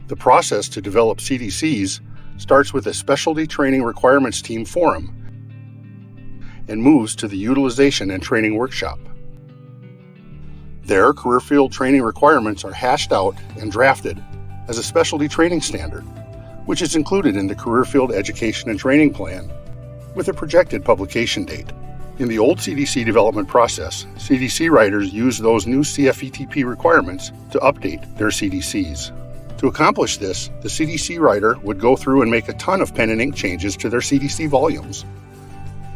The process to develop CDCs starts with a specialty training requirements team forum and moves to the utilization and training workshop. There, career field training requirements are hashed out and drafted as a specialty training standard, which is included in the career field education and training plan with a projected publication date. In the old CDC development process, CDC writers used those new CFETP requirements to update their CDCs. To accomplish this, the CDC writer would go through and make a ton of pen and ink changes to their CDC volumes.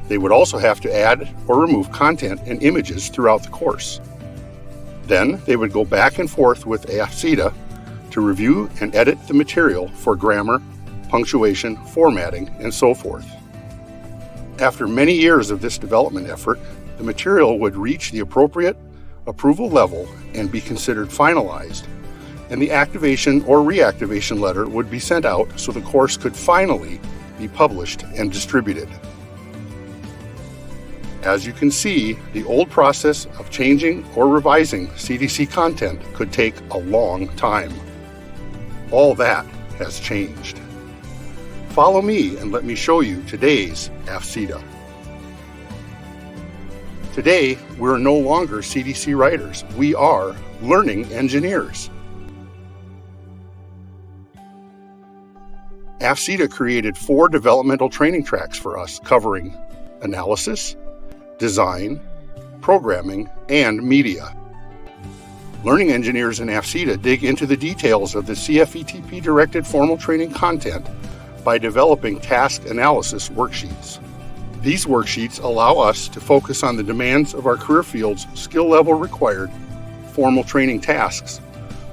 They would also have to add or remove content and images throughout the course. Then they would go back and forth with AFCDA to review and edit the material for grammar, punctuation, formatting, and so forth. After many years of this development effort, the material would reach the appropriate approval level and be considered finalized, and the activation or reactivation letter would be sent out so the course could finally be published and distributed. As you can see, the old process of changing or revising CDC content could take a long time. All that has changed. Follow me and let me show you today's AFCDA. Today, we're no longer CDC writers. We are learning engineers. AFCDA created 4 developmental training tracks for us covering analysis, design, programming, and media. Learning engineers in AFCDA dig into the details of the CFETP-directed formal training content by developing task analysis worksheets. These worksheets allow us to focus on the demands of our career field's skill level required formal training tasks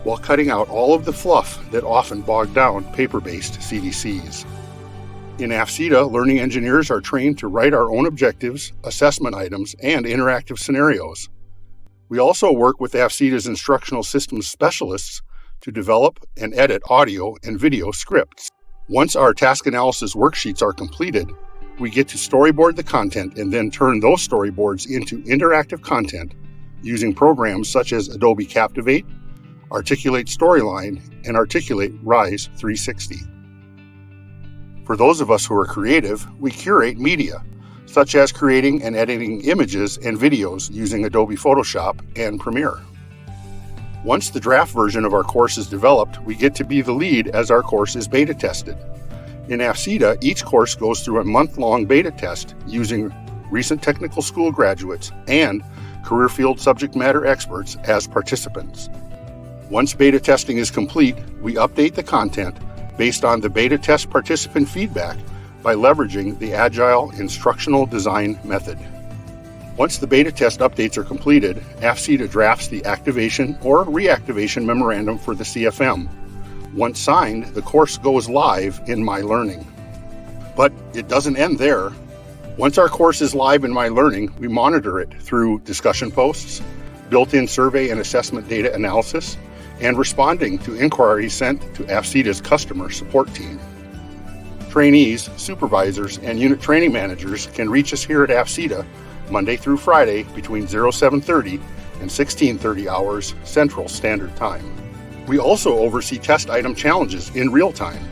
while cutting out all of the fluff that often bog down paper-based CDCs. In AFCDA, learning engineers are trained to write our own objectives, assessment items, and interactive scenarios. We also work with AFCDA's instructional systems specialists to develop and edit audio and video scripts. Once our task analysis worksheets are completed, we get to storyboard the content and then turn those storyboards into interactive content using programs such as Adobe Captivate, Articulate Storyline, and Articulate Rise 360. For those of us who are creative, we curate media, such as creating and editing images and videos using Adobe Photoshop and Premiere. Once the draft version of our course is developed, we get to be the lead as our course is beta tested. In AFCDA, each course goes through a month-long beta test using recent technical school graduates and career field subject matter experts as participants. Once beta testing is complete, we update the content based on the beta test participant feedback by leveraging the Agile instructional design method. Once the beta test updates are completed, AFCDA drafts the activation or reactivation memorandum for the CFM. Once signed, the course goes live in My Learning. But it doesn't end there. Once our course is live in My Learning, we monitor it through discussion posts, built-in survey and assessment data analysis, and responding to inquiries sent to AFCDA's customer support team. Trainees, supervisors, and unit training managers can reach us here at AFCDA Monday through Friday between 0730 and 1630 hours Central Standard Time. We also oversee test item challenges in real time.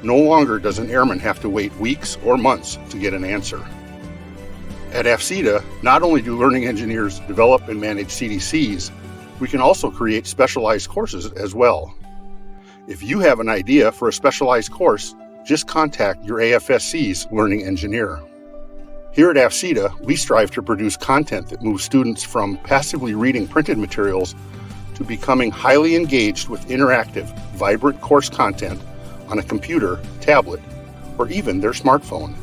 No longer does an airman have to wait weeks or months to get an answer. At AFCDA, not only do learning engineers develop and manage CDCs, we can also create specialized courses as well. If you have an idea for a specialized course, just contact your AFSC's learning engineer. Here at AFCDA, we strive to produce content that moves students from passively reading printed materials to becoming highly engaged with interactive, vibrant course content on a computer, tablet, or even their smartphone.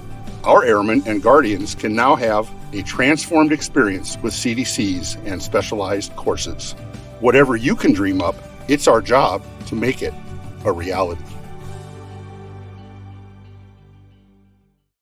Our airmen and guardians can now have a transformed experience with CDCs and specialized courses. Whatever you can dream up, it's our job to make it a reality.